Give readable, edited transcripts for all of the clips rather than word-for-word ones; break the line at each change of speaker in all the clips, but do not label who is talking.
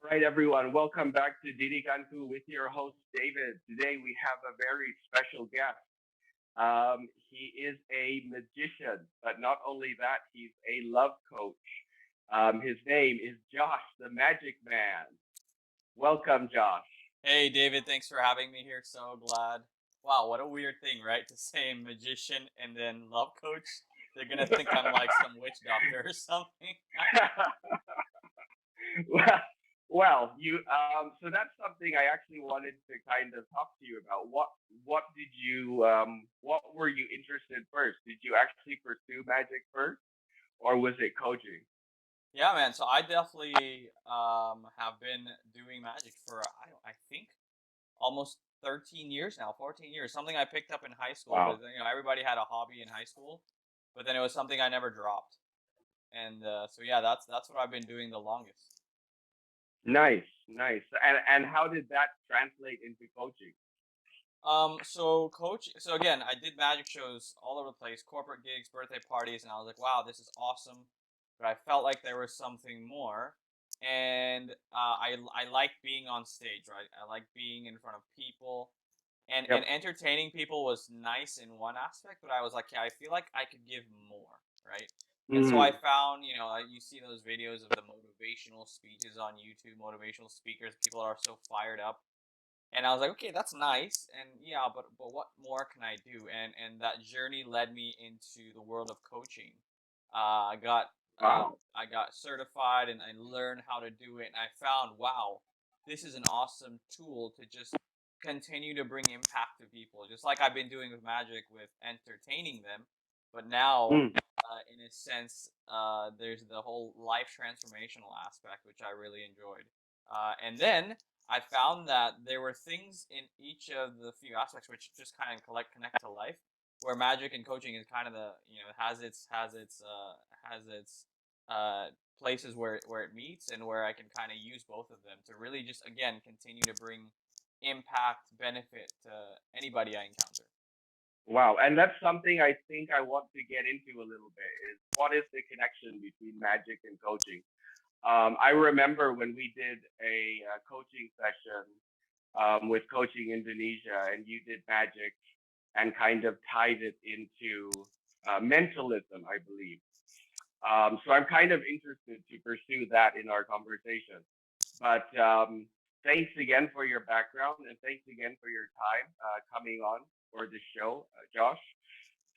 All right, everyone. Welcome back to Didikanku with your host, David. Today we have a very special guest. He is a magician, but not only that, he's a love coach. His name is Josh, the Magic Man. Welcome, Josh.
Hey, David, thanks for having me here. So glad. Wow, what a weird thing, right? To say magician and then love coach. They're gonna think I'm like some witch doctor or something.
well, so that's something I actually wanted to kind of talk to you about. What were you interested first? Did you actually pursue magic first, or was it coaching?
Yeah, man. So I definitely have been doing magic for I think almost 13 years now, 14 years. Something I picked up in high school
Wow.
because everybody had a hobby in high school, but then it was something I never dropped. And so yeah, that's what I've been doing the longest.
Nice, nice. And how did that translate into coaching?
So again, I did magic shows all over the place, corporate gigs, birthday parties, and I was like, wow, this is awesome. But I felt like there was something more, and I like being on stage, right? I like being in front of people, and
Yep.
entertaining people was nice in one aspect, but I was like, yeah, I feel like I could give more, right? And so I
Mm.
found, you see those videos of the motivational speeches on YouTube, motivational speakers, people are so fired up, and I was like, okay, that's nice, and yeah, but what more can I do? And that journey led me into the world of coaching.
Wow.
I got certified, and I learned how to do it, and I found, wow, this is an awesome tool to just continue to bring impact to people, just like I've been doing with magic, with entertaining them. But now,
Mm.
in a sense, there's the whole life transformational aspect, which I really enjoyed. And then I found that there were things in each of the few aspects which just kind of connect to life, where magic and coaching is kind of the has its uh, places where it meets, and where I can kind of use both of them to really just again continue to bring impact benefit to anybody I encounter.
Wow. And that's something I think I want to get into a little bit is what is the connection between magic and coaching? I remember when we did a coaching session with Coaching Indonesia, and you did magic and kind of tied it into mentalism, I believe. So I'm kind of interested to pursue that in our conversation. But thanks again for your background, and thanks again for your time coming on for the show, Josh.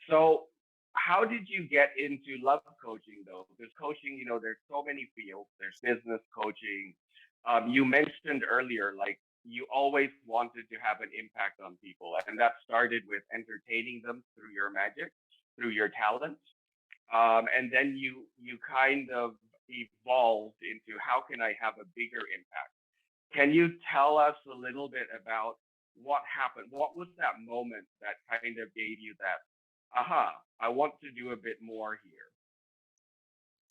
So, how did you get into love coaching though? Because coaching, there's so many fields. There's business coaching. You mentioned earlier, like you always wanted to have an impact on people, and that started with entertaining them through your magic, through your talent, and then you kind of evolved into how can I have a bigger impact? Can you tell us a little bit about what happened? What was that moment that kind of gave you that, aha, I want to do a bit more here?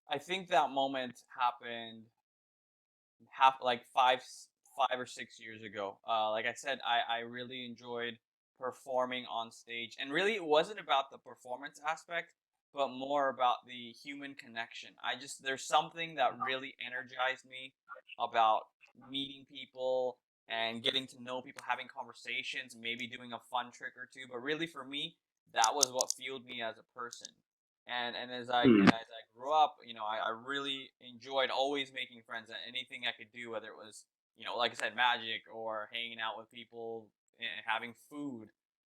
I think that moment happened half like 5 or 6 years ago. Like I said, I really enjoyed performing on stage, and really it wasn't about the performance aspect, but more about the human connection. There's something that really energized me about meeting people and getting to know people, having conversations, maybe doing a fun trick or two. But really, for me, that was what fueled me as a person. And
Hmm.
as I grew up, I really enjoyed always making friends, and anything I could do, whether it was, like I said, magic or hanging out with people and having food.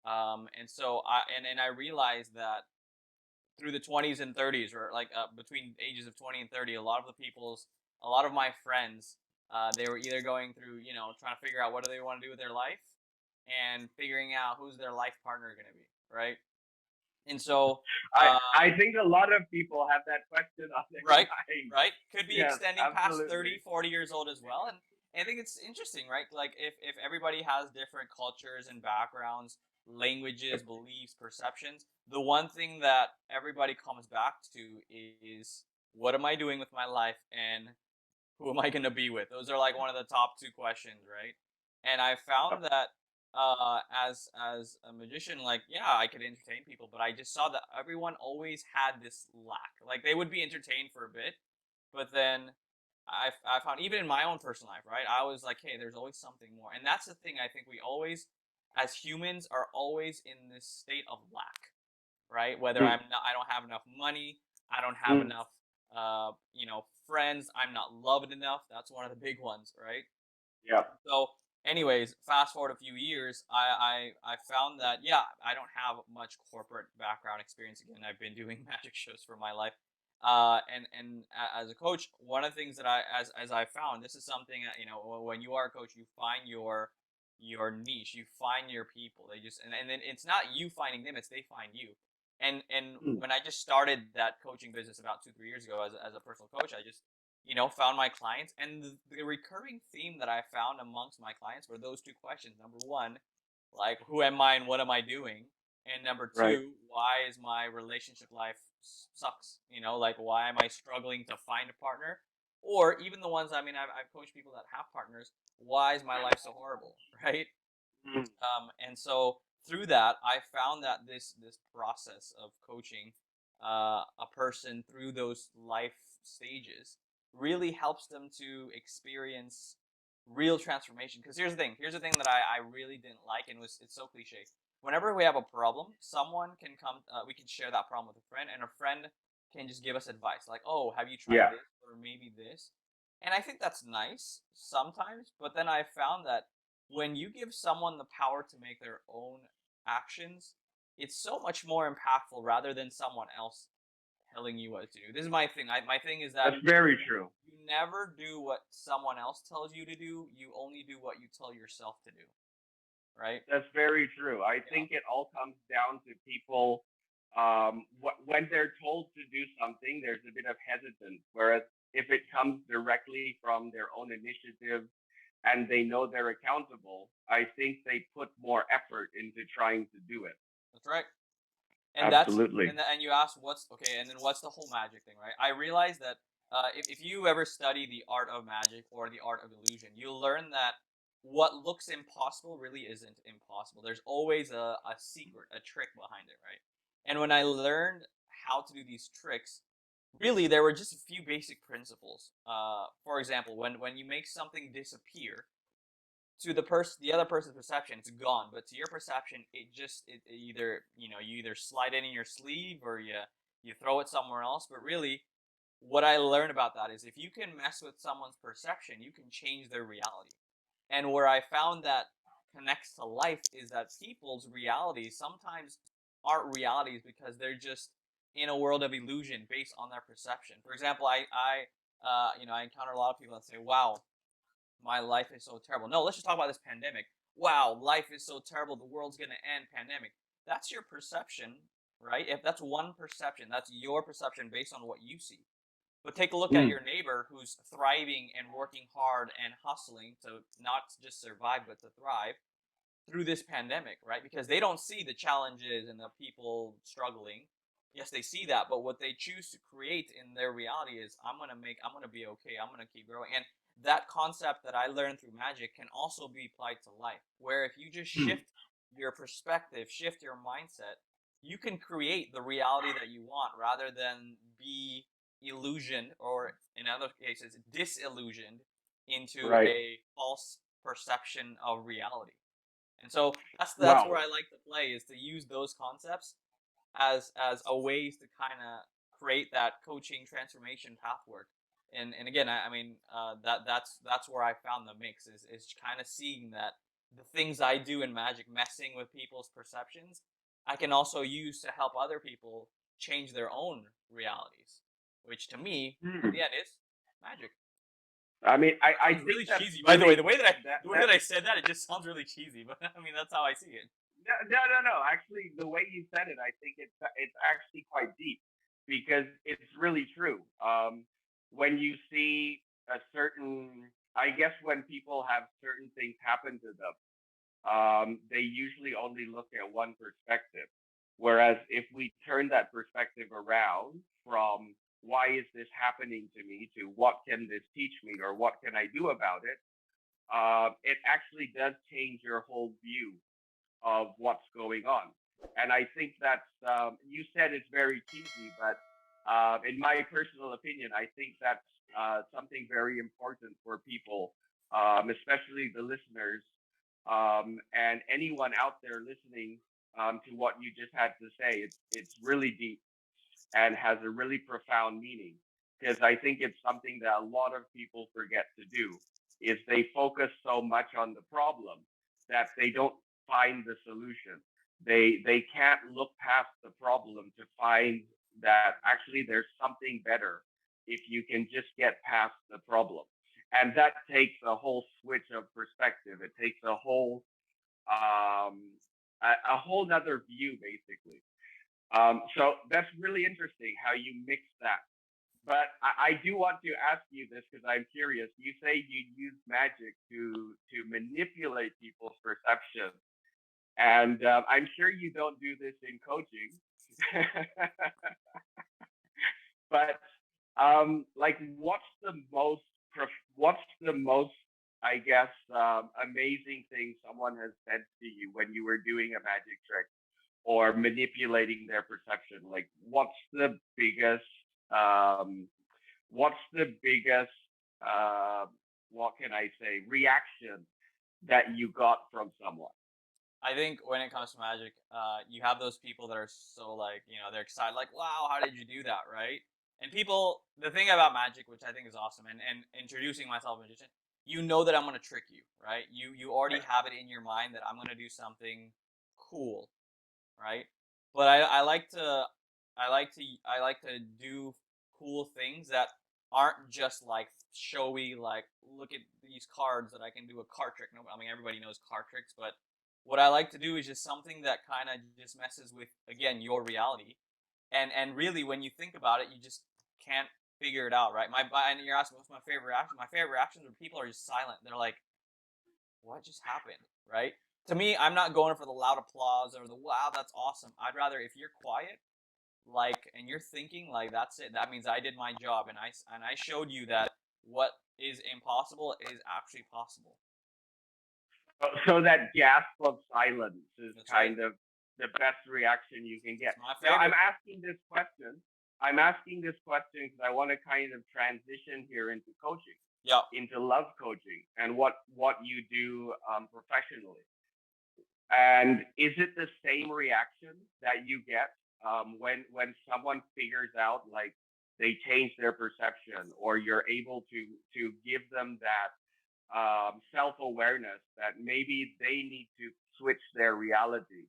And so and I realized that through the 20s and 30s, or like between ages of 20 and 30, a lot of my friends, they were either going through, trying to figure out what do they want to do with their life, and figuring out who's their life partner going to be, right? And so,
I
uh,
I think a lot of people have that question on their
right,
mind.
right, could be
Yes,
extending past
absolutely.
30, 40 years old as well. And I think it's interesting, right? Like if everybody has different cultures and backgrounds, languages,
Yep.
beliefs, perceptions, the one thing that everybody comes back to is, what am I doing with my life, and who am I going to be with? Those are like one of the top two questions, right? And I found
Yep.
that as a magician, like, yeah, I could entertain people, but I just saw that everyone always had this lack. Like they would be entertained for a bit, but then I found even in my own personal life, right? I was like, hey, there's always something more, and that's the thing. I think we always, as humans, are always in this state of lack, right? Whether
Mm,
I don't have enough money, I don't have
mm,
enough, friends, I'm not loved enough. That's one of the big ones, right?
yeah.
So, anyways, fast forward a few years, I found that yeah, I don't have much corporate background experience. Again, I've been doing magic shows for my life, as a coach, one of the things that as I found, this is something that when you are a coach, you find your niche, you find your people. They just and then it's not you finding them, it's they find you. And
Mm,
when I just started that coaching business about 2 3 years ago as a personal coach, I just found my clients. And the recurring theme that I found amongst my clients were those two questions. Number one, like, who am I and what am I doing? And number
right.
two, why is my relationship life sucks? Like, why am I struggling to find a partner? Or even the ones, I mean, I've coached people that have partners. Why is my life so horrible? Right?
Mm,
And so through that, I found that this process of coaching a person through those life stages really helps them to experience real transformation. Because here's the thing that I really didn't like, and it's so cliche. Whenever we have a problem, someone can come, we can share that problem with a friend, and a friend can just give us advice, like, "Oh, have you tried
yeah.
this or maybe this?" And I think that's nice sometimes, but then I found that when you give someone the power to make their own actions, it's so much more impactful rather than someone else telling you what to do. This is my thing. My thing is that
That's very true.
you never do what someone else tells you to do. You only do what you tell yourself to do. Right?
That's very true. I
Yeah.
think it all comes down to people. When they're told to do something, there's a bit of hesitance. Whereas if it comes directly from their own initiative and they know they're accountable, I think they put more effort into trying to do it.
That's right. And that's
Absolutely.
and you ask what's okay, and then what's the whole magic thing, right? I realize that if you ever study the art of magic or the art of illusion, you'll learn that what looks impossible really isn't impossible. There's always a secret, a trick behind it, right? And when I learned how to do these tricks, really there were just a few basic principles. For example, when you make something disappear, to the other person's perception, it's gone, but to your perception, it either you either slide it in your sleeve or you throw it somewhere else. But really, what I learned about that is if you can mess with someone's perception, you can change their reality. And where I found that connects to life is that people's realities sometimes aren't realities because they're just in a world of illusion based on their perception. For example, I encounter a lot of people that say, "Wow, my life is so terrible." No, let's just talk about this pandemic. Wow, life is so terrible. The world's going to end. Pandemic. That's your perception, right? If that's one perception, that's your perception based on what you see. But take a look at
Mm,
your neighbor who's thriving and working hard and hustling to not just survive but to thrive through this pandemic, right? Because they don't see the challenges and the people struggling. Yes, they see that, but what they choose to create in their reality is I'm gonna be okay, I'm gonna keep growing. And that concept that I learned through magic can also be applied to life. Where if you just
mm,
shift your perspective, shift your mindset, you can create the reality that you want rather than be illusioned or in other cases disillusioned into
right.
a false perception of reality. And so that's where
Wow.
I like to play is to use those concepts as a ways to kind of create that coaching transformation pathwork. And again, I mean that's where I found the mix is kind of seeing that the things I do in magic, messing with people's perceptions, I can also use to help other people change their own realities, which to me, in the
Hmm.
end, is magic.
I mean, I
Sounds
think
really
that's
cheesy, by the way.
really that
The way
that
that I said that, it just sounds really cheesy. But I mean, that's how I see it.
no, no, no, no. Actually, the way you said it, I think it's actually quite deep because it's really true. When you see a certain, I guess when people have certain things happen to them, they usually only look at one perspective. Whereas if we turn that perspective around from why is this happening to me to what can this teach me or what can I do about it, it actually does change your whole view of what's going on. And I think that's, you said it's very cheesy, but In my personal opinion, I think that's something very important for people, especially the listeners, and anyone out there listening to what you just had to say. It's really deep and has a really profound meaning, because I think it's something that a lot of people forget to do is they focus so much on the problem that they don't find the solution. They can't look past the problem to find that actually there's something better if you can just get past the problem. And that takes a whole switch of perspective. It takes um, a whole nother view, basically. So that's really interesting how you mix that. But I do want to ask you this because I'm curious. You say you use magic to manipulate people's perception, and I'm sure you don't do this in coaching. But like, what's the most, I guess, amazing thing someone has said to you when you were doing a magic trick or manipulating their perception? Like, um, what's the biggest, uh, what can I say, reaction that you got from someone?
I think when it comes to magic, you have those people that are so like, they're excited, like, wow, how did you do that, right? And people, the thing about magic, which I think is awesome, and introducing myself as a magician, you know that I'm gonna trick you, right? You already have it in your mind that I'm gonna do something cool, right? But I like to do cool things that aren't just like showy, like look at these cards that I can do a card trick. No, I mean everybody knows card tricks, but what I like to do is just something that kind of just messes with again your reality, and really when you think about it, you just can't figure it out, right? And you're asking what's my favorite reaction. My favorite reactions are people are just silent. They're like, what just happened, right? To me, I'm not going for the loud applause or the wow, that's awesome. I'd rather if you're quiet, like, and you're thinking, like, that's it. That means I did my job, and I showed you that what is impossible is actually possible.
So that gasp of silence is
That's right.
kind of the best reaction you can get.
It's my
Now, I'm
favorite.
asking this question. I'm asking this question because I want to kind of transition here into coaching,
Yeah,
into love coaching, and what you do professionally. And is it the same reaction that you get when someone figures out, like, they change their perception, or you're able to give them that self awareness that maybe they need to switch their reality?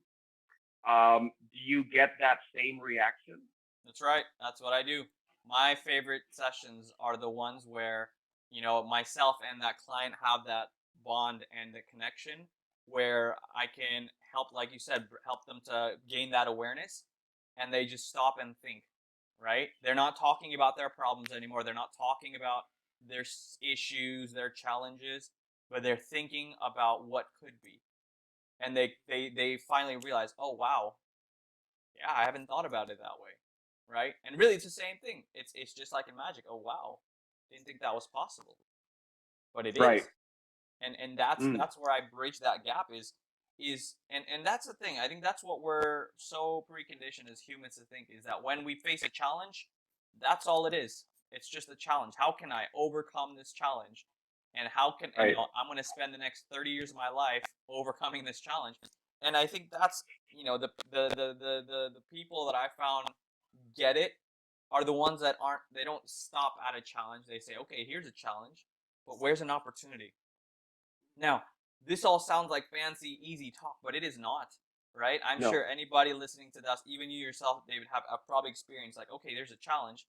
Do you get that same reaction?
that's right. That's what I do. My favorite sessions are the ones where, myself and that client have that bond and the connection where I can help, like you said, help them to gain that awareness and they just stop and think, right? They're not talking about their problems anymore. They're not talking about their issues, their challenges, but they're thinking about what could be. And they finally realize, oh, wow, yeah, I haven't thought about it that way, right? And really, it's the same thing. It's just like in magic. Oh wow, didn't think that was possible, but it
Right.
is. And that's
Mm,
that's where I bridge that gap and that's the thing. I think that's what we're so preconditioned as humans to think is that when we face a challenge, that's all it is. It's just a challenge. How can I overcome this challenge? And how can and
right.
I'm going to spend the next 30 years of my life overcoming this challenge. And I think that's the people that I found get it are the ones that aren't they don't stop at a challenge. They say, okay, here's a challenge, but where's an opportunity? Now, this all sounds like fancy, easy talk, but it is not, right? I'm
No.
sure anybody listening to this, even you yourself, David, have probably experienced like, okay, there's a challenge,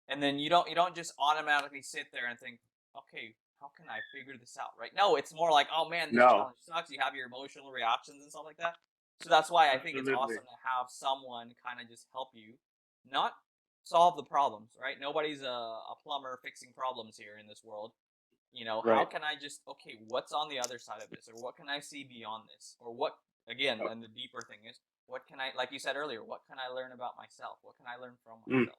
and then you don't just automatically sit there and think, okay, how can I figure this out, right? No, it's more like, oh man, this
No.
challenge sucks. You have your emotional reactions and stuff like that. So that's why I think it's
Absolutely.
awesome to have someone kind of just help you, not solve the problems, right? Nobody's a plumber fixing problems here in this world. How
Right.
can I just okay, what's on the other side of this, or what can I see beyond this, or what again?
Oh,
And the deeper thing is, what can I, like you said earlier, what can I learn about myself? What can I learn from
mm,
myself?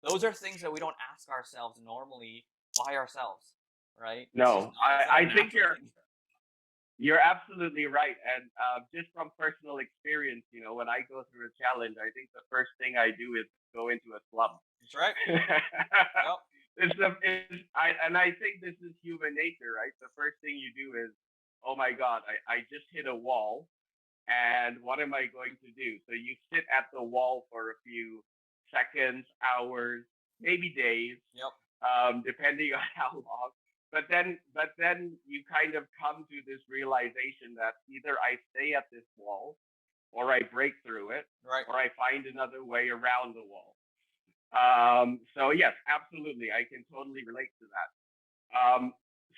Those are things that we don't ask ourselves normally by ourselves, right? It's just
no.
not. It's not a
I think
natural
you're
thing.
You're absolutely right. And just from personal experience, when I go through a challenge, I think the first thing I do is go into a slump.
That's right. Yep.
And I think this is human nature, right? The first thing you do is, oh my God, I just hit a wall, and what am I going to do? So you sit at the wall for a few seconds, hours, maybe days,
Yep.
depending on how long. But then you kind of come to this realization that either I stay at this wall, or I break through it,
Right.
or I find another way around the wall. So yes, absolutely, I can totally relate to that.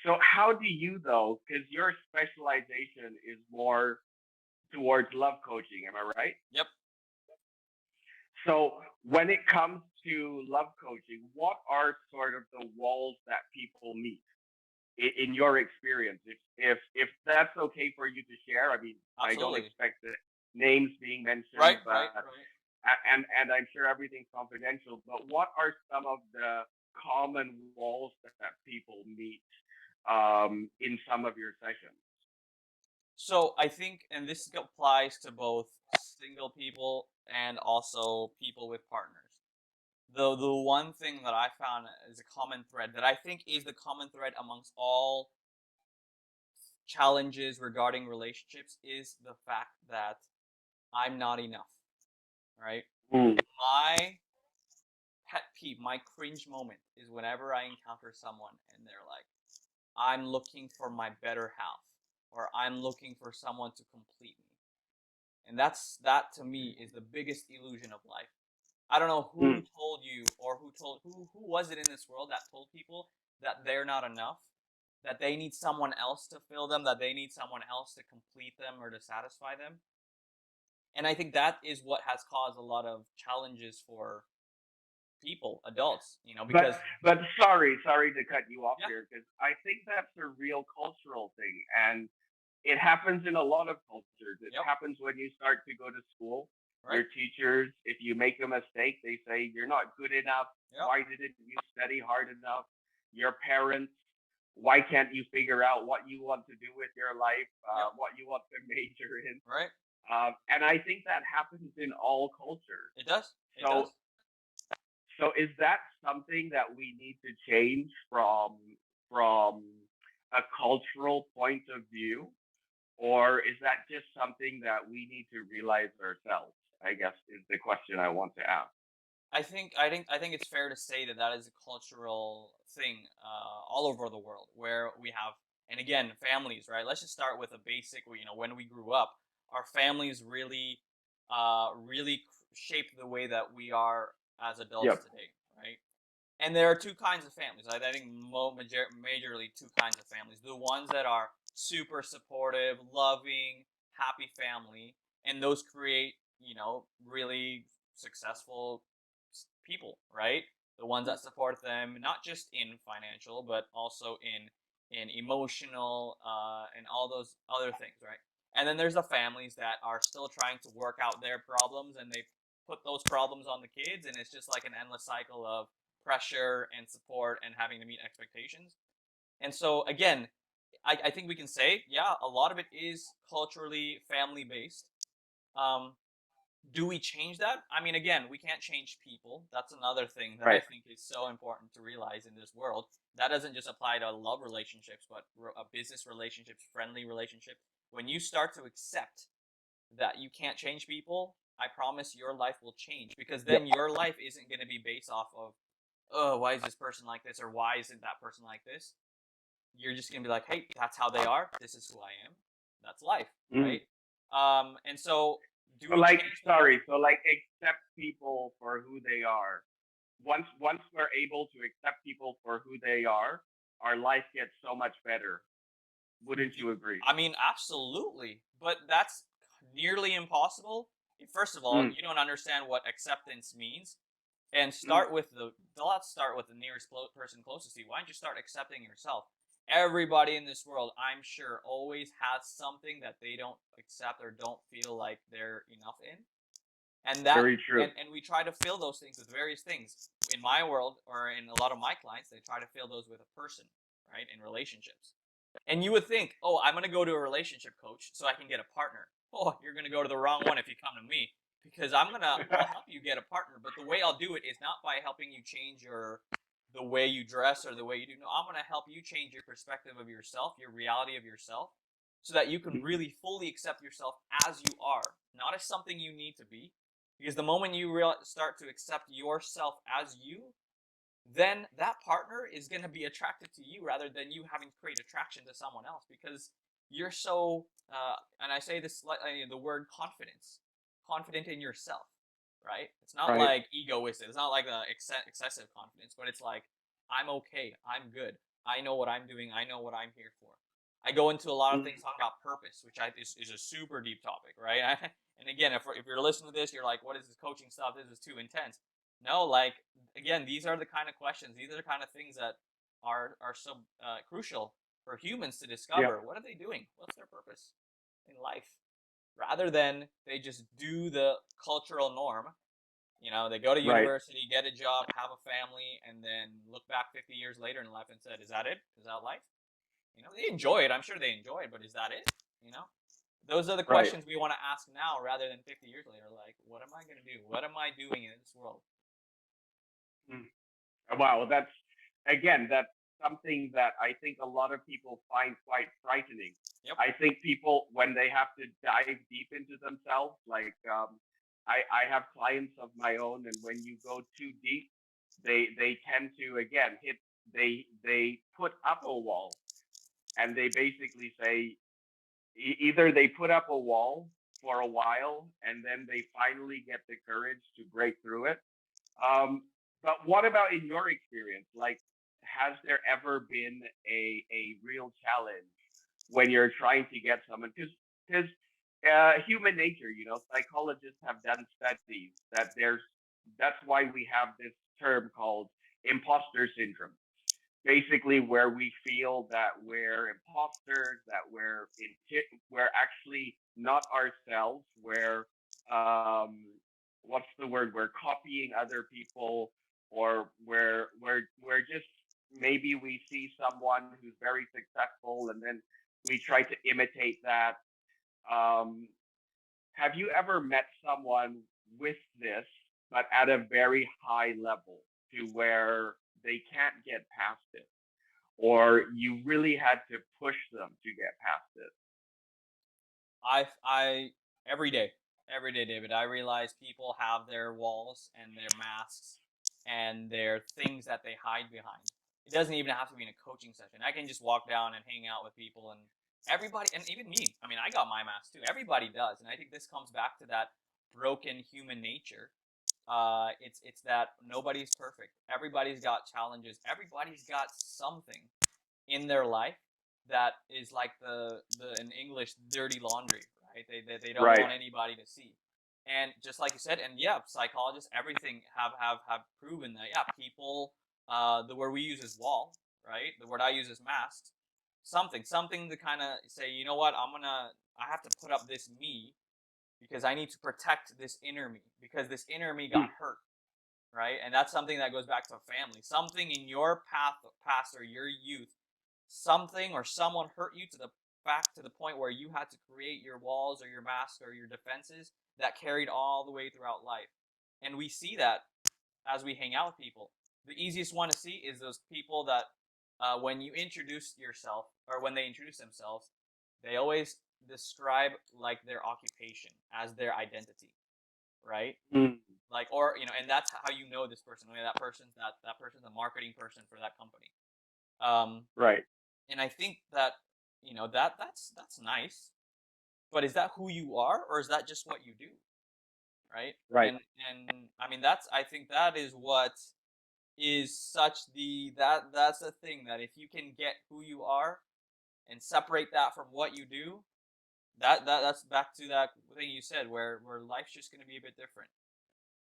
So how do you though? Because your specialization is more towards love coaching, am I right?
Yep.
So when it comes to love coaching, what are sort of the walls that people meet in your experience? If that's okay for you to share, I mean, I don't
Absolutely.
expect the names being
Right.
mentioned,
Right.
but
Right.
and I'm sure everything's confidential. But what are some of the common walls that people meet in some of your sessions?
So I think, and this applies to both single people and also people with partners. The one thing that I found is a common thread that I think is the common thread amongst all challenges regarding relationships is the fact that I'm not enough, right?
Mm,
My pet peeve, my cringe moment is whenever I encounter someone and they're like, I'm looking for my better half, or I'm looking for someone to complete me. And that to me is the biggest illusion of life. I don't know who
mm.
told you, or who was it in this world that told people that they're not enough, that they need someone else to fill them, that they need someone else to complete them or to satisfy them. And I think that is what has caused a lot of challenges for people, adults,
But
because
but sorry to cut you off
yeah,
here, because I think that's a real cultural thing, and it happens in a lot of cultures. It
yep,
happens when you start to go to school.
right,
Your teachers, if you make a mistake, they say you're not good enough.
yep,
Why didn't you study hard enough? Your parents, why can't you figure out what you want to do with your life,
yep,
what you want to major in?
right.
And I think that happens in all cultures.
It does, it
So
does.
so is that something that we need to change from a cultural point of view, or is that just something that we need to realize ourselves? I guess is the question I want to ask.
I think it's fair to say that that is a cultural thing all over the world where we have, and again, families, right? Let's just start with a basic. When we grew up, our families really shaped the way that we are as adults
Yep.
today, right? And there are two kinds of families. I think majorly two kinds of families. The ones that are super supportive, loving, happy family, and those create, really successful people, right? The ones that support them, not just in financial, but also in emotional and all those other things, right? And then there's the families that are still trying to work out their problems, and they put those problems on the kids, and it's just like an endless cycle of pressure and support and having to meet expectations. And so again, I think we can say, yeah, a lot of it is culturally family based. Um, do we change that? I mean, again, we can't change people. That's another thing that I
Right.
think is so important to realize in this world. That doesn't just apply to love relationships, but business relationships, friendly relationships. When you start to accept that you can't change people, I promise your life will change, because
Yep.
then your life isn't going to be based off of, oh, why is this person like this, or why isn't that person like this? You're just going to be like, hey, that's how they are. This is who I am. That's life,
Mm.
right? And so, do
So
we
like,
change people?
sorry. So like, accept people for who they are. Once we're able to accept people for who they are, our life gets so much better. Wouldn't
Do,
you agree?
I mean, absolutely, but that's nearly impossible. First of all,
Mm.
you don't understand what acceptance means, and
Mm.
let's start with the nearest person closest to you. Why don't you start accepting yourself? Everybody in this world, I'm sure, always has something that they don't accept or don't feel like they're enough in, and that
Very true.
and we try to fill those things with various things. In my world, or in a lot of my clients, they try to fill those with a person, right? In relationships. And you would think, oh, I'm going to go to a relationship coach so I can get a partner. Oh, you're going to go to the wrong one if you come to me, because I'll help you get a partner. But the way I'll do it is not by helping you change the way you dress or the way you do. No, I'm going to help you change your perspective of yourself, your reality of yourself, so that you can really fully accept yourself as you are, not as something you need to be. Because the moment you start to accept yourself as you, then that partner is going to be attracted to you rather than you having to create attraction to someone else, because you're so and I say this like the word confident in yourself, right? It's not
Right.
like egoistic, it's not like excessive confidence, but it's like, I'm okay, I'm good, I know what I'm doing, I know what I'm here for. I go into a lot of things talking about purpose, which is a super deep topic, right? And again, if you're listening to this, you're like, what is this coaching stuff, this is too intense. No, like, again, these are the kind of questions, these are the kind of things that are so crucial for humans to
Yeah.
discover. What are they doing? What's their purpose in life? Rather than they just do the cultural norm. You know, they go to
Right.
university, get a job, have a family, and then look back 50 years later in life and said, "Is that it? Is that life?" You know, they enjoy it. I'm sure they enjoy it, but is that it? You know, those are the
Right.
questions we want to ask now, rather than 50 years later. Like, what am I going to do? What am I doing in this world?
Mm. Wow. That's something that I think a lot of people find quite frightening.
Yep.
I think people, when they have to dive deep into themselves, like I have clients of my own, and when you go too deep, they tend to again hit they put up a wall, and they basically say either they put up a wall for a while and then they finally get the courage to break through it. But what about in your experience? Like, has there ever been a real challenge when you're trying to get someone? Because human nature, psychologists have done studies that that's why we have this term called imposter syndrome, basically where we feel that we're imposters, that we're actually not ourselves, what's the word? We're copying other people, or we're just, maybe we see someone who's very successful and then we try to imitate that. Um, have you ever met someone with this, but at a very high level to where they can't get past it? Or you really had to push them to get past it?
I every day, David, I realize people have their walls and their masks and their things that they hide behind. It doesn't even have to be in a coaching session. I can just walk down and hang out with people, and everybody, and even me. I mean, I got my mask too. Everybody does, and I think this comes back to that broken human nature. It's that nobody's perfect. Everybody's got challenges. Everybody's got something in their life that is like the in English, dirty laundry, right? They don't
Right.
want anybody to see. And just like you said, and yeah, psychologists, everything have proven that, yeah, people, the word we use is wall, right? The word I use is mask. Something to kind of say, you know what, I have to put up this me because I need to protect this inner me, because this inner me got
Hmm.
hurt, right? And that's something that goes back to family. Something in your past or your youth, something or someone hurt you to the fact, to the point where you had to create your walls or your masks or your defenses that carried all the way throughout life. And we see that as we hang out with people. The easiest one to see is those people that, when you introduce yourself, or when they introduce themselves, they always describe like their occupation as their identity, right?
Hmm.
Like, or and that's how you know this person. I mean, that person's a marketing person for that company. Um,
Right.
and I think that that's nice, but is that who you are, or is that just what you do, right?
Right.
And I mean, that's I think that is what is such that's the thing, that if you can get who you are and separate that from what you do, that's back to that thing you said, where life's just going to be a bit different.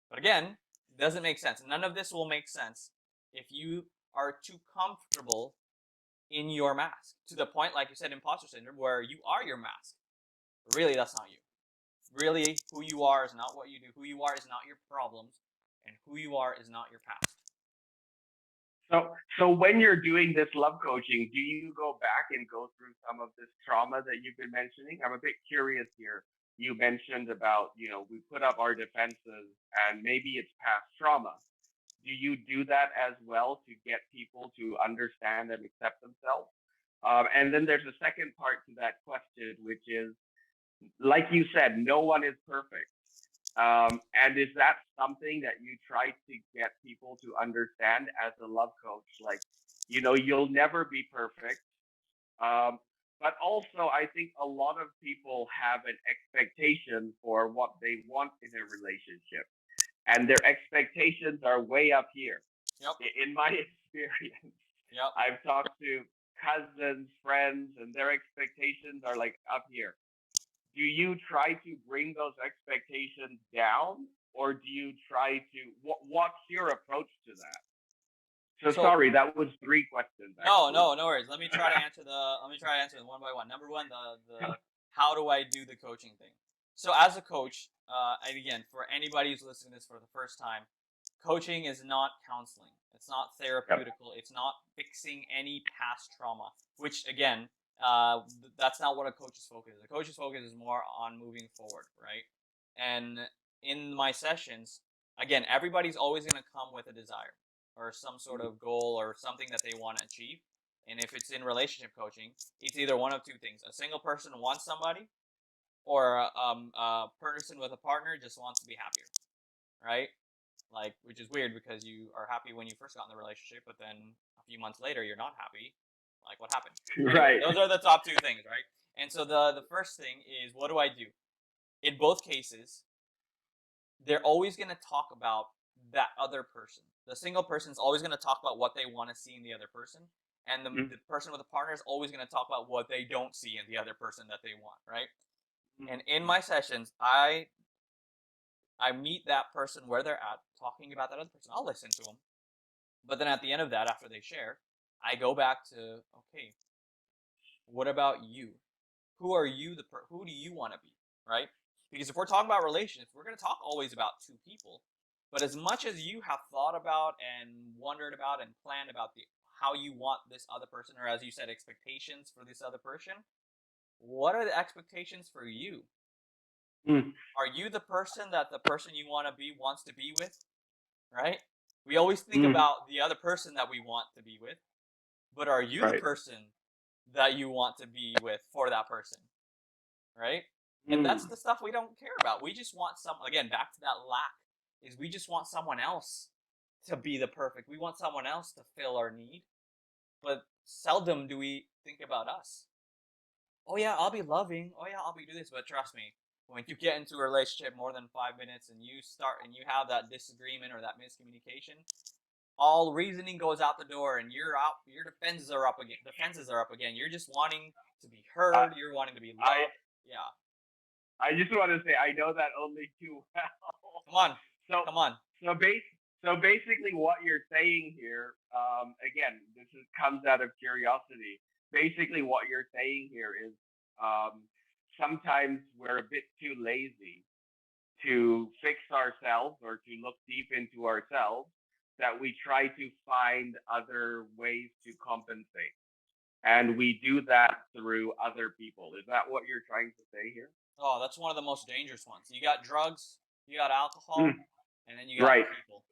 But again, it doesn't make sense. None of this will make sense if you are too comfortable in your mask, to the point, like you said, imposter syndrome, where you are your mask. Really, that's not you. Really, who you are is not what you do. Who you are is not your problems, and who you are is not your past.
So when you're doing this love coaching, do you go back and go through some of this trauma that you've been mentioning? I'm a bit curious here. You mentioned about, we put up our defenses and maybe it's past trauma. Do you do that as well to get people to understand and accept themselves? And then there's a second part to that question, which is, like you said, no one is perfect. And is that something that you try to get people to understand as a love coach? Like, you'll never be perfect. Um, but also, I think a lot of people have an expectation for what they want in a relationship, and their expectations are way up here.
Yep.
In my experience,
Yep.
I've talked to cousins, friends, and their expectations are like up here. Do you try to bring those expectations down, or do you try to what's your approach to that? So
So
sorry, that was three questions actually.
no worries. Let me try to answer them one by one. Number one, the how do I do the coaching thing? So as a coach, and again, for anybody who's listening to this for the first time, coaching is not counseling. It's not
Yep.
therapeutical. It's not fixing any past trauma. Which again, that's not what a coach's focus is. A coach's focus is more on moving forward, right? And in my sessions, again, everybody's always going to come with a desire or some sort of goal or something that they want to achieve. And if it's in relationship coaching, it's either one of two things: a single person wants somebody, or a person with a partner just wants to be happier, right? Like, which is weird because you are happy when you first got in the relationship, but then a few months later you're not happy. Like, what happened? Anyway,
Right.
those are the top two things, right? And so the first thing is, what do I do? In both cases, they're always going to talk about that other person. The single person is always going to talk about what they want to see in the other person, and the person with a partner is always going to talk about what they don't see in the other person that they want, right? And in my sessions, I meet that person where they're at, talking about that other person. I'll listen to them, but then at the end of that, after they share, I go back to, okay, what about you? Who are you? Who do you want to be, right? Because if we're talking about relationships, we're going to talk always about two people. But as much as you have thought about and wondered about and planned about the how you want this other person, or as you said, expectations for this other person, what are the expectations for you?
Mm.
Are you the person that the person you want to be wants to be with, right? We always think
Mm.
about the other person that we want to be with, but are you the
Right.
person that you want to be with for that person, right? And that's
Mm.
the stuff we don't care about. We just want again, back to that lack, is we just want someone else to be the perfect. We want someone else to fill our need, but seldom do we think about us. Oh yeah, I'll be loving. Oh yeah, I'll be doing this, but trust me, when you get into a relationship more than 5 minutes and you start and you have that disagreement or that miscommunication, all reasoning goes out the door and you're out. Your defenses are up again. Defenses are up again. You're just wanting to be
I
heard. You're wanting to be
I
loved. Yeah.
I just want to say I know that only too well.
Come on.
So
Come on.
so base so basically what you're saying here, again, comes out of curiosity. Basically, what you're saying here is, sometimes we're a bit too lazy to fix ourselves or to look deep into ourselves, that we try to find other ways to compensate. And we do that through other people. Is that what you're trying to say here?
Oh, that's one of the most dangerous ones. You got drugs, you got alcohol,
Mm.
and then you got
Right.
people.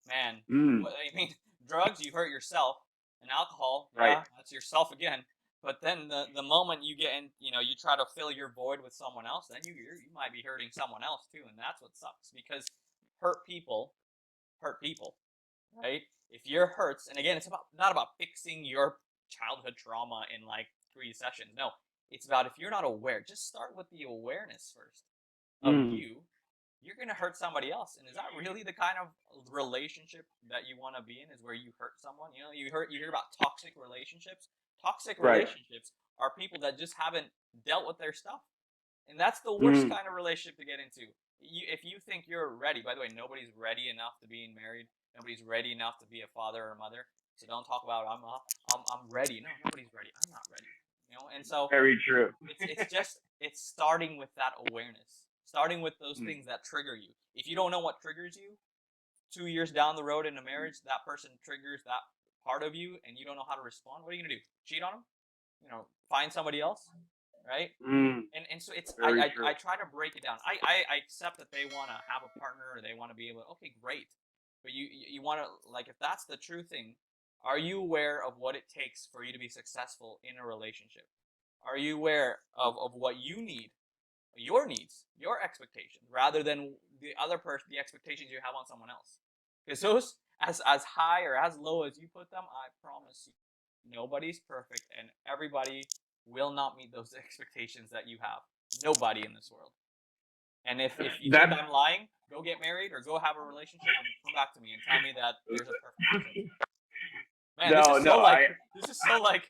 Man,
Mm.
what I mean, drugs, you hurt yourself, and alcohol,
Right.
yeah, that's yourself again. But then the moment you get in, you try to fill your void with someone else, then you might be hurting someone else too, and that's what sucks because hurt people hurt people, right? If your hurts, and again, it's not about fixing your childhood trauma in like 3 sessions. No, it's about if you're not aware, just start with the awareness first of
Mm.
you. You're gonna hurt somebody else, and is that really the kind of relationship that you want to be in? Is where you hurt someone? You hear about toxic relationships. Toxic
Right.
relationships are people that just haven't dealt with their stuff, and that's the worst
Mm.
kind of relationship to get into. If you think you're ready, by the way, nobody's ready enough to being married. Nobody's ready enough to be a father or a mother. So don't talk about I'm ready. No, nobody's ready. I'm not ready. And so
Very true.
it's starting with that awareness, starting with those
Mm.
things that trigger you. If you don't know what triggers you, 2 years down the road in a marriage, that person triggers that part of you and you don't know how to respond, what are you gonna do? Cheat on them? Find somebody else, right?
Mm,
And so it's
very
I
true.
try to break it down. I accept that they want to have a partner or they want to be able. Okay, great, but you want to, like, if that's the true thing, are you aware of what it takes for you to be successful in a relationship? Are you aware of what you need, your needs, your expectations, rather than the other person, the expectations you have on someone else? Because those, as high or as low as you put them, I promise you, nobody's perfect, and everybody will not meet those expectations that you have. Nobody in this world. And if you think
That's
I'm lying, go get married or go have a relationship and come back to me and tell me that there's a perfect person. Man,
no, no.
this is so like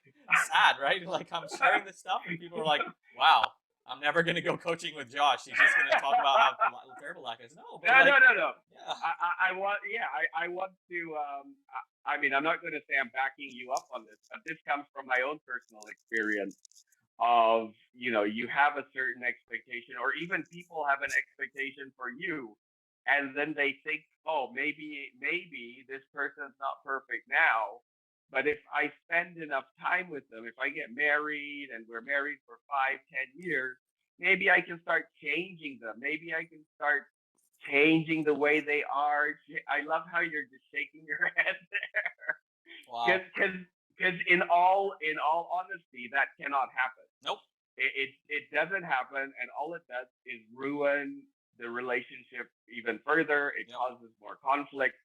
sad, right? Like I'm sharing this stuff and people are like, "Wow, I'm never gonna go coaching with Josh. He's just gonna talk about how terrible life is." No, but
No,
like,
no, no, no.
yeah,
I want, yeah, I want to. I mean, I'm not going to say I'm backing you up on this, but this comes from my own personal experience of, you have a certain expectation, or even people have an expectation for you, and then they think, oh, maybe this person's not perfect now, but if I spend enough time with them, if I get married and we're married for 5, 10 years, maybe I can start changing them. Maybe I can start changing the way they are. I love how you're just shaking your head there,
wow,
because in all honesty, that cannot happen.
nope,
It doesn't happen, and all it does is ruin the relationship even further. It
yep.
causes more conflict.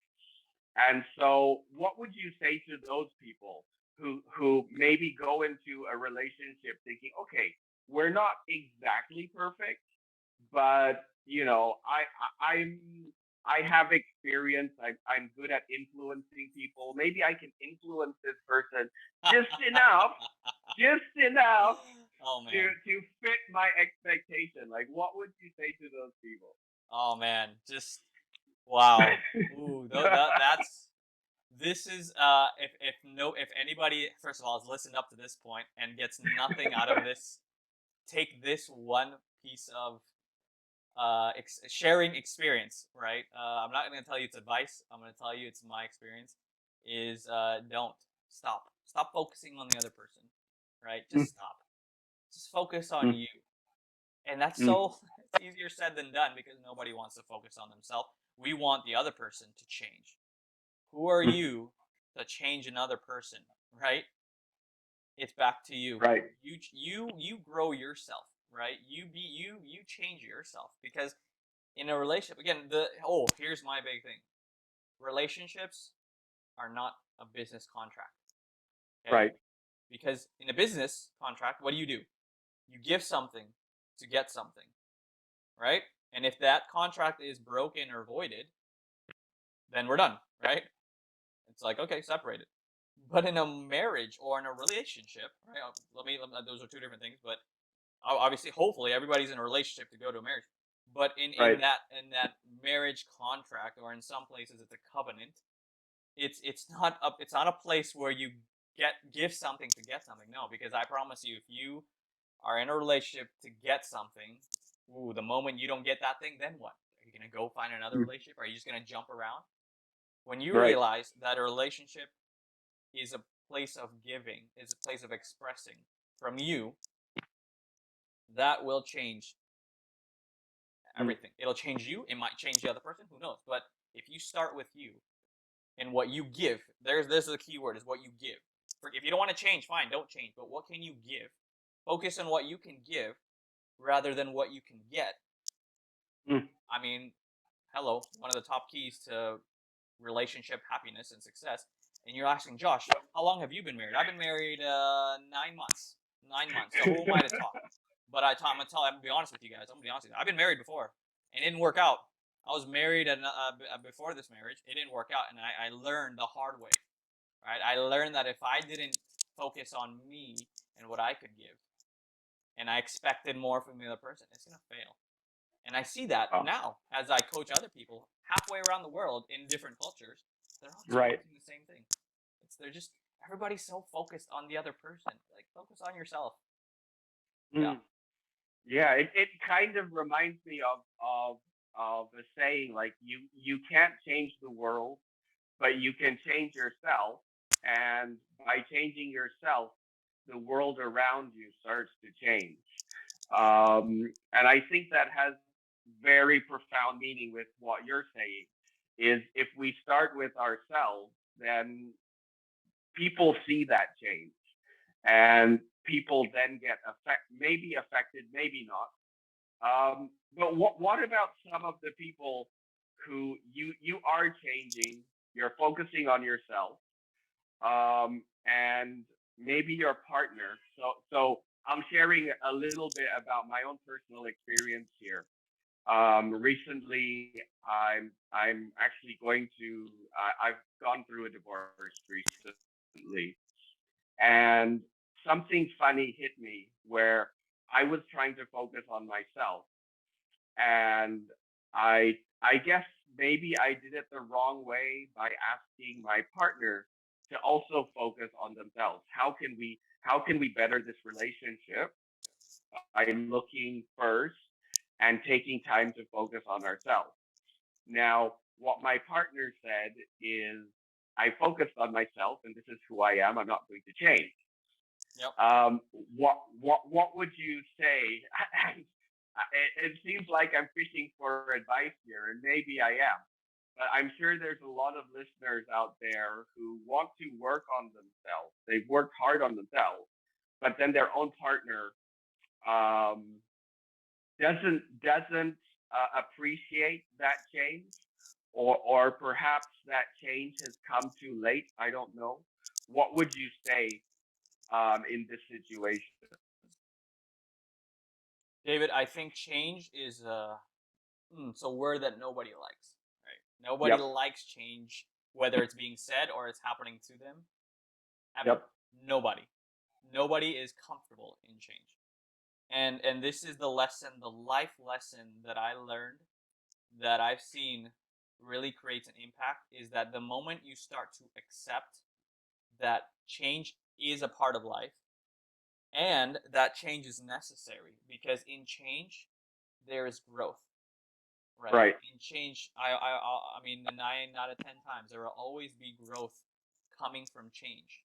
And so, what would you say to those people who maybe go into a relationship thinking, okay, we're not exactly perfect, but I'm I have experience. I'm good at influencing people. Maybe I can influence this person just enough, just enough
Oh
to
man,
to fit my expectation. Like, what would you say to those people?
oh man, just wow. Ooh, that's this is if anybody, first of all, has listened up to this point and gets nothing out of this, take this one piece of sharing experience, right? I'm not going to tell you it's advice. I'm going to tell you it's my experience. Is don't stop focusing on the other person, right?
Mm,
Just stop. Just focus on
mm,
you, and that's
mm,
so it's easier said than done because nobody wants to focus on themselves. We want the other person to change. Who are
mm.
you to change another person, right? It's back to you.
Right,
You grow yourself, right? You change yourself because in a relationship, again, here's my big thing. Relationships are not a business contract. Okay?
right.
Because in a business contract, what do? You give something to get something, right? And if that contract is broken or voided, then we're done, right? It's like, okay, separate it. But in a marriage or in a relationship, right? Those are two different things, but obviously, hopefully, everybody's in a relationship to go to a marriage. But in
Right.
in that in that marriage contract, or in some places, it's a covenant. It's not a place where you give something to get something. No, because I promise you, if you are in a relationship to get something, ooh, the moment you don't get that thing, then what? Are you gonna go find another
Mm,
relationship? Are you just gonna jump around? When you
right.
realize that a relationship is a place of giving, is a place of expressing from you, that will change
Mm,
everything. It'll change you. It might change the other person. Who knows? But if you start with you and what you give, there's the key word, is what you give. If you don't want to change, fine, don't change. But what can you give? Focus on what you can give rather than what you can get.
mm.
I mean, hello, one of the top keys to relationship happiness and success. And you're asking, Josh, how long have you been married? I've been married 9 months. 9 months. So who am I to talk? But I'm gonna be honest with you guys. I'm gonna be honest with you. I've been married before, and it didn't work out. I was married before this marriage. It didn't work out, and I learned the hard way. Right? I learned that if I didn't focus on me and what I could give, and I expected more from the other person, it's gonna fail. And I see that
Oh,
now as I coach other people halfway around the world in different cultures. They're all
right.
experiencing the same thing. They're just, everybody's so focused on the other person. Like, focus on yourself. Yeah.
Mm. Yeah, it kind of reminds me of the saying, like, you can't change the world, but you can change yourself. And by changing yourself, the world around you starts to change. And I think that has very profound meaning with what you're saying. Is if we start with ourselves, then people see that change, and people then get maybe affected, maybe not. But what about some of the people who you are changing? You're focusing on yourself, and maybe your partner. So I'm sharing a little bit about my own personal experience here. Recently, I'm actually going to. I've gone through a divorce recently, and something funny hit me where I was trying to focus on myself, and I guess maybe I did it the wrong way by asking my partner to also focus on themselves. How can we better this relationship by looking first and taking time to focus on ourselves? Now, what my partner said is, I focused on myself, and this is who I am. I'm not going to change.
Yep.
What would you say? It seems like I'm fishing for advice here, and maybe I am. But I'm sure there's a lot of listeners out there who want to work on themselves. They've worked hard on themselves, but then their own partner um, doesn't appreciate that change, or perhaps that change has come too late. I don't know. What would you say in this situation?
David, I think change is it's a word that nobody likes. Right? Nobody
Yep.
likes change, whether it's being said or it's happening to them. Ever.
Yep.
Nobody. Nobody is comfortable in change. And this is the lesson, the life lesson that I learned, that I've seen really creates an impact, is that the moment you start to accept that change is a part of life and that change is necessary, because in change there is growth, right?
Right.
In change, I mean, 9 out of 10 times there will always be growth coming from change.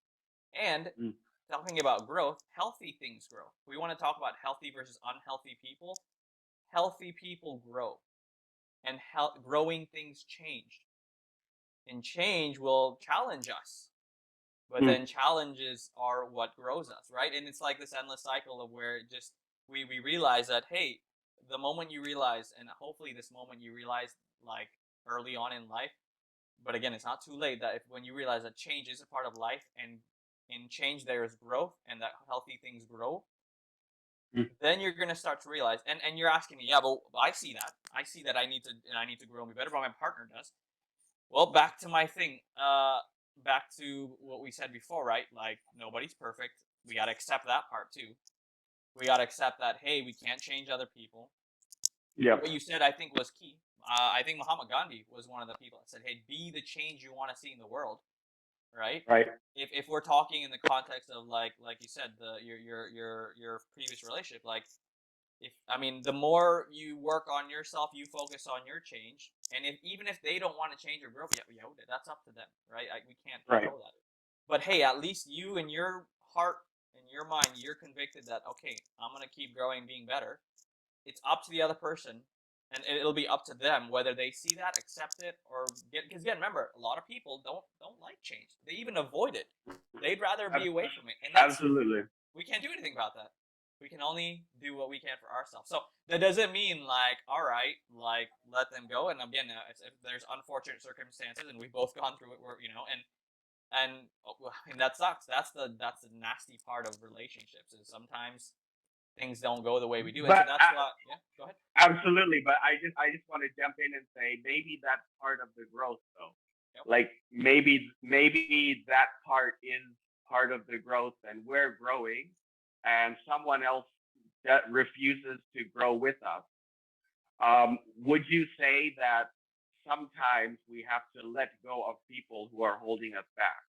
And
Mm.
talking about growth, healthy things grow. We want to talk about healthy versus unhealthy people. Healthy people grow, and growing things change. And change will challenge us, but
Mm.
then challenges are what grows us, right? And it's like this endless cycle of where it just we realize that, hey, the moment you realize, and hopefully this moment you realize, like, early on in life, but again, it's not too late, that if when you realize that change is a part of life, and in change there is growth, and that healthy things grow,
Mm.
then you're gonna start to realize, and you're asking me, yeah, but I see that I need to grow and be better, but my partner does. Well, back to my thing. Back to what we said before, right? Like, nobody's perfect. We gotta accept that part too. We gotta accept that, hey, we can't change other people.
Yep.
What you said, I think, was key. I think Mahatma Gandhi was one of the people that said, hey, be the change you want to see in the world, right?
Right.
If we're talking in the context of, like you said, your previous relationship, like, if I mean, the more you work on yourself, you focus on your change, and if even if they don't want to change or grow, yeah, that's up to them, right? We can't
Right.
control that. But hey, at least you, in your heart, in your mind, you're convicted that, okay, I'm gonna keep growing, being better. It's up to the other person, and it'll be up to them whether they see that, accept it, or get. Because again, remember, a lot of people don't like change. They even avoid it. They'd rather be
Ab-
away from it, and that's,
Absolutely.
we can't do anything about that. We can only do what we can for ourselves. So that doesn't mean, like, all right, like, let them go. And again, if there's unfortunate circumstances, and we've both gone through it, where, and that sucks. That's the nasty part of relationships, is sometimes things don't go the way we do, and so
But
that's why. Yeah, go ahead.
absolutely. But I just want to jump in and say, maybe that's part of the growth, though.
Yep.
Like, maybe that part is part of the growth, and we're growing, and someone else that refuses to grow with us. Would you say that sometimes we have to let go of people who are holding us back?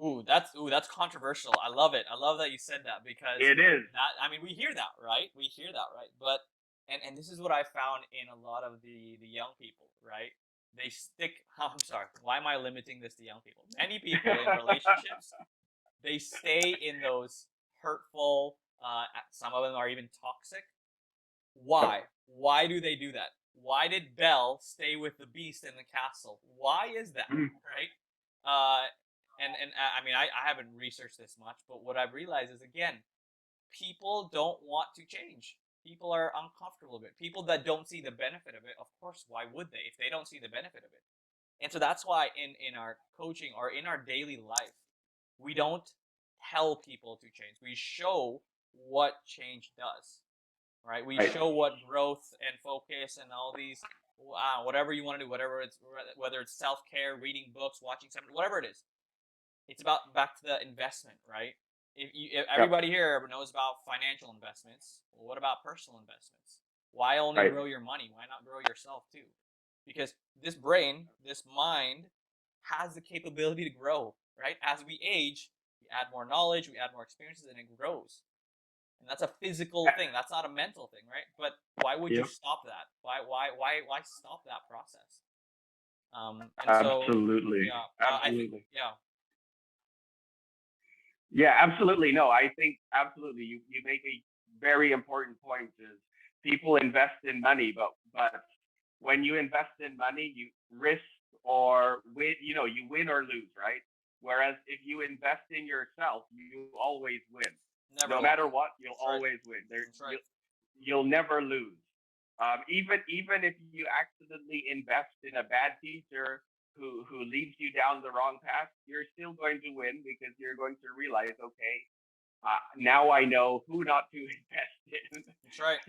Ooh, that's controversial. I love it. I love that you said that, because
It is.
that, I mean, we hear that, right? We hear that, right? But and this is what I found in a lot of the young people, right? they stick. I'm sorry. Why am I limiting this to young people? Many people in relationships, they stay in those hurtful. Some of them are even toxic. Why? Why do they do that? Why did Belle stay with the beast in the castle? Why is that? Right? Uh, I mean, I haven't researched this much, but what I've realized is again, people don't want to change. People are uncomfortable with it. People that don't see the benefit of it, of course, why would they if they don't see the benefit of it? And so that's why in our coaching or in our daily life, we don't tell people to change. We show what change does, right? We
Right.
show what growth and focus and all these whatever you want to do, whether it's self care, reading books, watching something, whatever it is. It's about back to the investment, right? If
Yep.
everybody here knows about financial investments, well, what about personal investments? Why only
Right.
grow your money? Why not grow yourself too? Because this brain, this mind, has the capability to grow, right? As we age, we add more knowledge, we add more experiences, and it grows. And that's a physical thing. That's not a mental thing, right? But why would you
Yep.
stop that? Why stop that process? And so,
Absolutely.
yeah, I think,
Absolutely.
yeah,
Yeah, absolutely. No, I think absolutely. You make a very important point. Is people invest in money, but when you invest in money, you risk or win. You know, you win or lose, right? Whereas if you invest in yourself, you always win.
never
No
lost.
matter what, you'll
That's right.
always win.
That's right.
You'll never lose. Even if you accidentally invest in a bad teacher who leads you down the wrong path, you're still going to win because you're going to realize, okay, now I know who not to invest in.
That's right.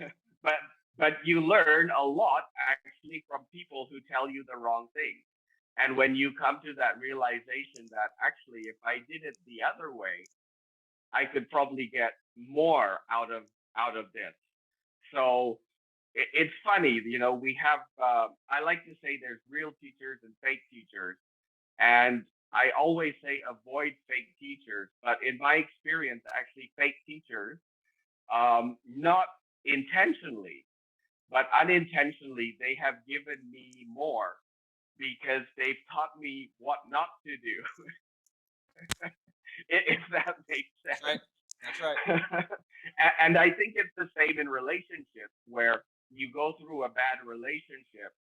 but but you learn a lot actually from people who tell you the wrong thing. And when you come to that realization that actually, if I did it the other way, I could probably get more out of this. So it's funny, we have. I like to say there's real teachers and fake teachers, and I always say avoid fake teachers. But in my experience, actually, fake teachers, not intentionally, but unintentionally, they have given me more because they've taught me what not to do, if that makes
That's right.
sense.
That's right.
And I think it's the same in relationships where you go through a bad relationship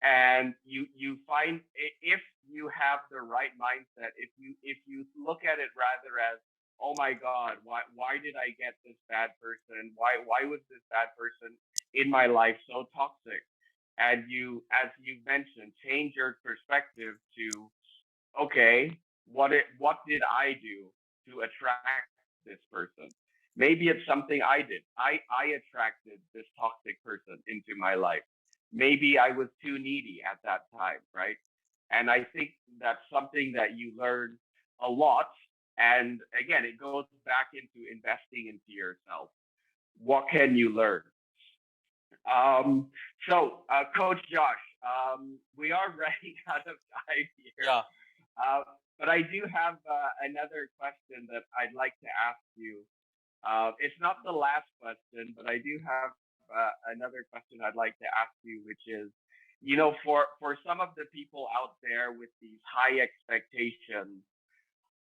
and you find, if you have the right mindset, if you look at it rather as, oh my god, why did I get this bad person, why was this bad person in my life so toxic, and you, as you mentioned, change your perspective to, okay, what did I do to attract this person? Maybe it's something I did. I attracted this toxic person into my life. Maybe I was too needy at that time, right? And I think that's something that you learn a lot. And again, it goes back into investing into yourself. What can you learn? Um, Coach Josh, we are running out of time here.
Yeah.
Uh, but I do have another question that I'd like to ask you. It's not the last question, but I do have another question I'd like to ask you, which is, for some of the people out there with these high expectations,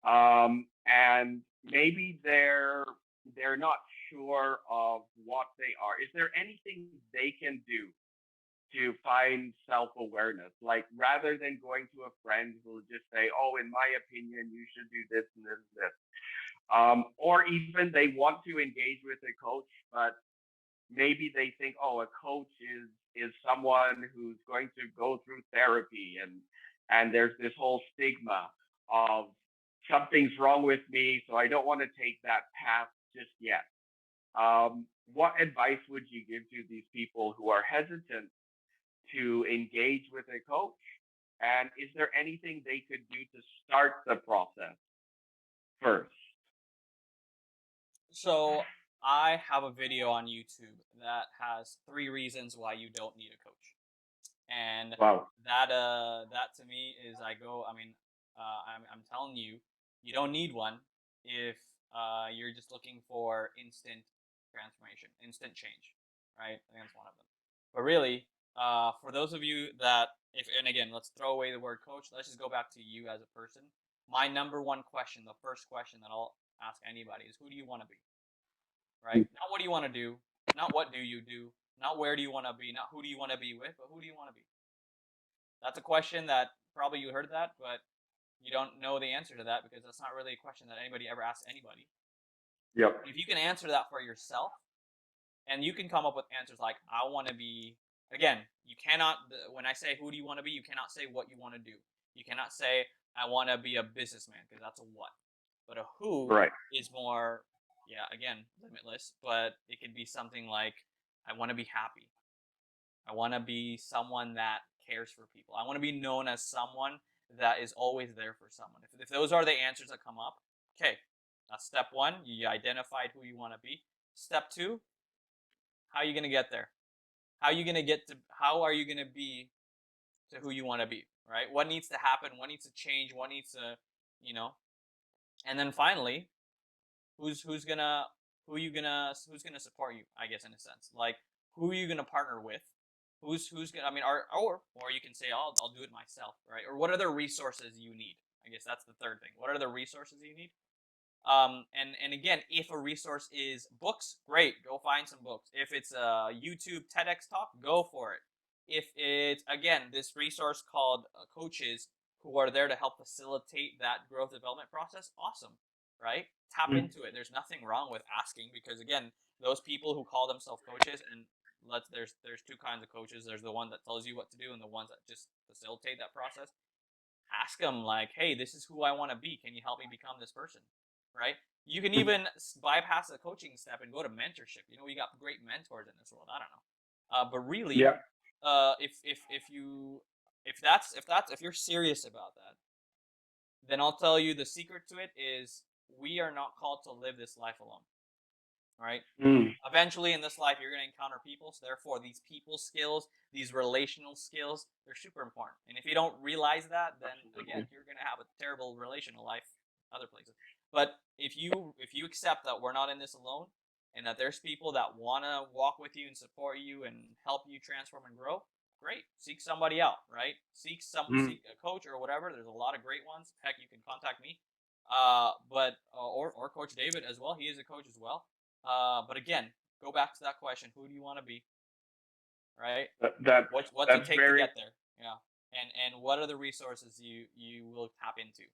and maybe they're not sure of what they are. Is there anything they can do to find self-awareness? Like, rather than going to a friend who will just say, "Oh, in my opinion, you should do this and this and this," or even they want to engage with a coach, but maybe they think, "Oh, a coach is someone who's going to go through therapy, and there's this whole stigma of something's wrong with me, so I don't want to take that path just yet." What advice would you give to these people who are hesitant to engage with a coach? And is there anything they could do to start the process first?
So I have a video on YouTube that has 3 reasons why you don't need a coach, and
Wow.
that to me is I mean, I'm telling you, you don't need one if you're just looking for instant transformation, instant change, right? I think that's one of them. But really, for those of you that and again, let's throw away the word coach. Let's just go back to you as a person. My number one question, the first question that I'll ask anybody is, who do you want to be? Right? Not what do you want to do, not what do you do, not where do you want to be, not who do you want to be with, but who do you want to be? That's a question that probably you heard that, but you don't know the answer to that because that's not really a question that anybody ever asks anybody.
Yep.
If you can answer that for yourself, and you can come up with answers like, I want to be, again, you cannot, when I say who do you want to be, you cannot say what you want to do. You cannot say, I want to be a businessman, because that's a what. But a who
Right.
is more, yeah, again, limitless, but it could be something like, I want to be happy. I want to be someone that cares for people. I want to be known as someone that is always there for someone. If those are the answers that come up, okay, that's step one. You identified who you want to be. Step two, how are you going to get there? How are you going to be to who you want to be, right? What needs to happen? What needs to change? What needs to, you know? And then finally, who's gonna who's gonna support you, I guess, in a sense. Like, who are you gonna partner with? Who's gonna, I mean, or you can say, I'll do it myself, right? Or what are the resources you need? I guess that's the third thing. What are the resources you need? And again, if a resource is books, great, go find some books. If it's a YouTube TEDx talk, go for it. If it's, again, this resource called coaches who are there to help facilitate that growth development process, awesome, right? Tap
Mm.
into it. There's nothing wrong with asking, because again, those people who call themselves coaches, and there's two kinds of coaches. There's the one that tells you what to do, and the ones that just facilitate that process. Ask them like, hey, this is who I want to be. Can you help me become this person? Right? You can even bypass the coaching step and go to mentorship. You know, we got great mentors in this world. I don't know, but really,
Yeah.
if you're serious about that, then I'll tell you the secret to it is we are not called to live this life alone. Right?
Mm.
Eventually in this life, you're going to encounter people. So therefore, these people skills, these relational skills, they're super important. And if you don't realize that, then again, you're going to have a terrible relational life other places. But if you accept that we're not in this alone, and that there's people that want to walk with you and support you and help you transform and grow, great. Seek somebody out, right? Seek
Mm.
a coach or whatever. There's a lot of great ones. Heck, you can contact me. Or Coach David as well. He is a coach as well. But again, go back to that question: who do you want to be? Right?
That
What's it
that's
take to
very
get there? Yeah. And what are the resources you will tap into?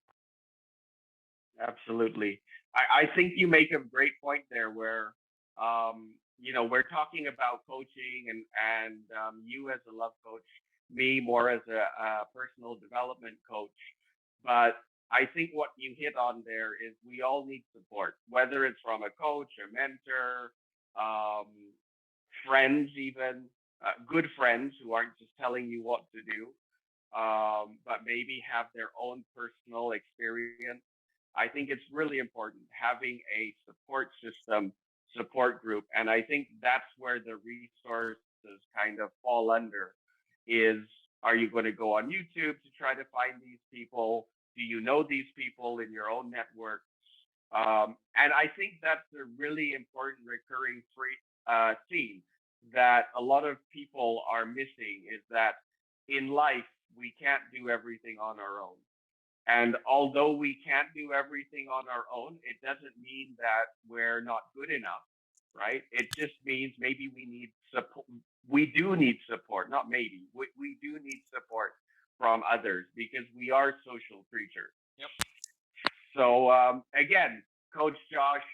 absolutely. I think you make a great point there where we're talking about coaching and you as a love coach, me more as a personal development coach. But I think what you hit on there is we all need support, whether it's from a coach, a mentor, um, friends, even good friends who aren't just telling you what to do, but maybe have their own personal experience. I think it's really important having a support system, support group, and I think that's where the resources kind of fall under. Is are you going to go on YouTube to try to find these people? Do you know these people in your own network? And I think that's a really important recurring theme that a lot of people are missing is that in life, we can't do everything on our own. And although we can't do everything on our own, it doesn't mean that we're not good enough, right? It just means maybe we need support. We do need support, not maybe. We do need support from others because we are social creatures.
Yep.
So again, Coach Josh,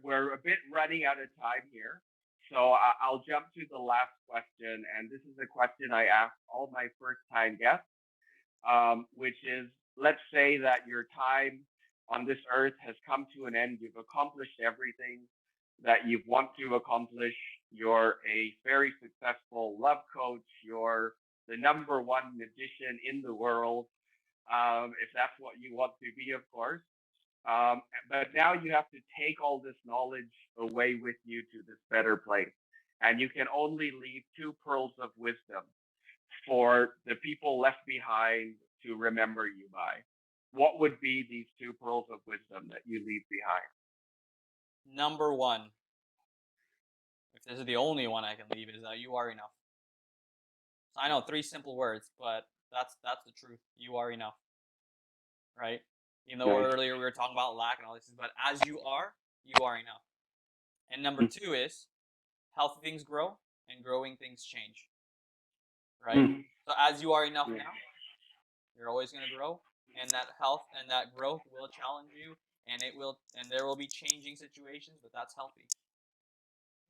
we're a bit running out of time here. So I'll jump to the last question, and this is a question I ask all my first-time guests, which is, let's say that your time on this earth has come to an end. You've accomplished everything that you want to accomplish. You're a very successful love coach. You're the number one magician in the world, if that's what you want to be, of course. But now you have to take all this knowledge away with you to this better place. And you can only leave two pearls of wisdom for the people left behind to remember you by. What would be these two pearls of wisdom that you leave behind?
Number one, if this is the only one I can leave, is that you are enough. I know, three simple words, but that's the truth. You are enough, right? You know,
Nice.
earlier we were talking about lack and all this, but as you are enough. And number two is healthy things grow and growing things change, right?
Mm.
So as you are enough
Yeah.
now, you're always going to grow, and that health and that growth will challenge you, and there will be changing situations, but that's healthy.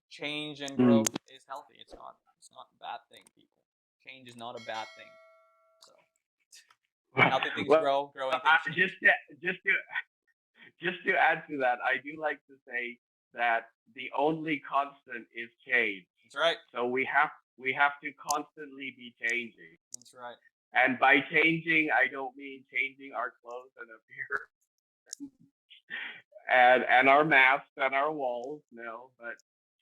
Change and
Mm.
growth is healthy. It's not a bad thing, people. Change is not a bad thing. So healthy things
Well,
grow, growing things change.
just to just to add to that, I do like to say that the only constant is change.
That's right.
So we have to constantly be changing.
That's right.
And by changing, I don't mean changing our clothes and appearance and our masks and our walls, no, but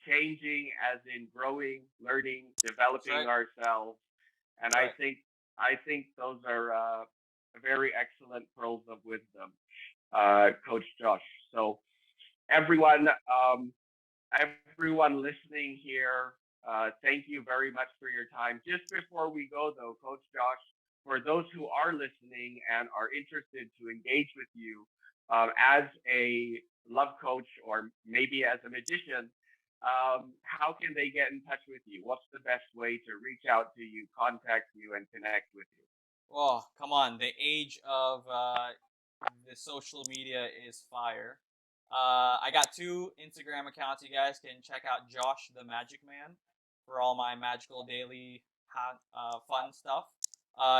changing as in growing, learning,
That's
developing
right.
ourselves. And
That's right.
I think those are very excellent pearls of wisdom, Coach Josh. So everyone, everyone listening here, thank you very much for your time. Just before we go, though, Coach Josh, for those who are listening and are interested to engage with you as a love coach or maybe as a magician, how can they get in touch with you? What's the best way to reach out to you, contact you, and connect with you?
Oh, come on. The age of the social media is fire. I got two Instagram accounts. You guys can check out Josh the Magic Man for all my magical daily fun stuff.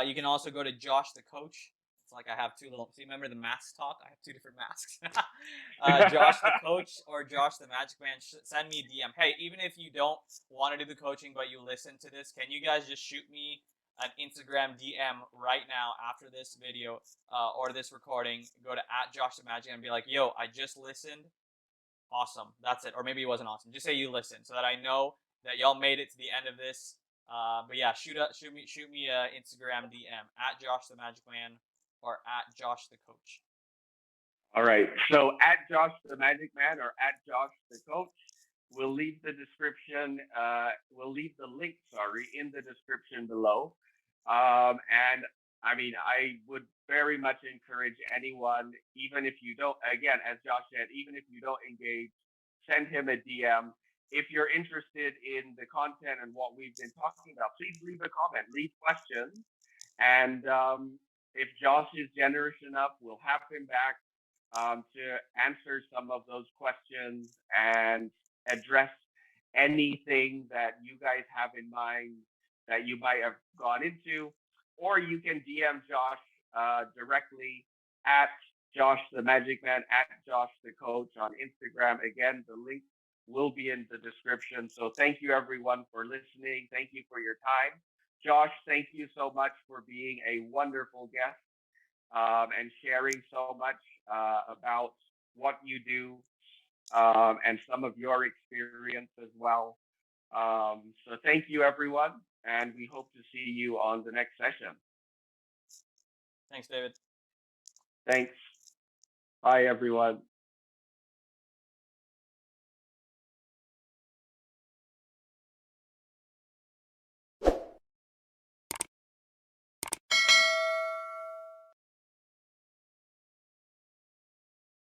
You can also go to Josh the Coach. It's like I have two little. See, remember the mask talk? I have two different masks. Josh the Coach or Josh the Magic Man. Send me a DM. Hey, even if you don't want to do the coaching but you listen to this, can you guys just shoot me an Instagram DM right now after this video or this recording? Go to @Josh the Magic and be like, "Yo, I just listened. Awesome. That's it." Or maybe it wasn't awesome. Just say you listened so that I know that y'all made it to the end of this. But yeah, shoot me a Instagram DM @Josh the Magic Man or @Josh the Coach.
All right. So at Josh the Magic Man or at Josh the Coach, we'll leave the description. We'll leave the link, sorry, in the description below. And I mean, I would very much encourage anyone, even if you don't, again, as Josh said, even if you don't engage, send him a DM. If you're interested in the content and what we've been talking about, please leave a comment, leave questions, and if Josh is generous enough, we'll have him back to answer some of those questions and address anything that you guys have in mind that you might have gone into. Or you can DM Josh directly at Josh the Magic Man, at Josh the Coach on Instagram. Again, the link will be in the description. So thank you everyone for listening. Thank you for your time. Josh, thank you so much for being a wonderful guest and sharing so much about what you do and some of your experience as well. So thank you, everyone, and we hope to see you on the next session.
Thanks, David.
Thanks. Bye, everyone.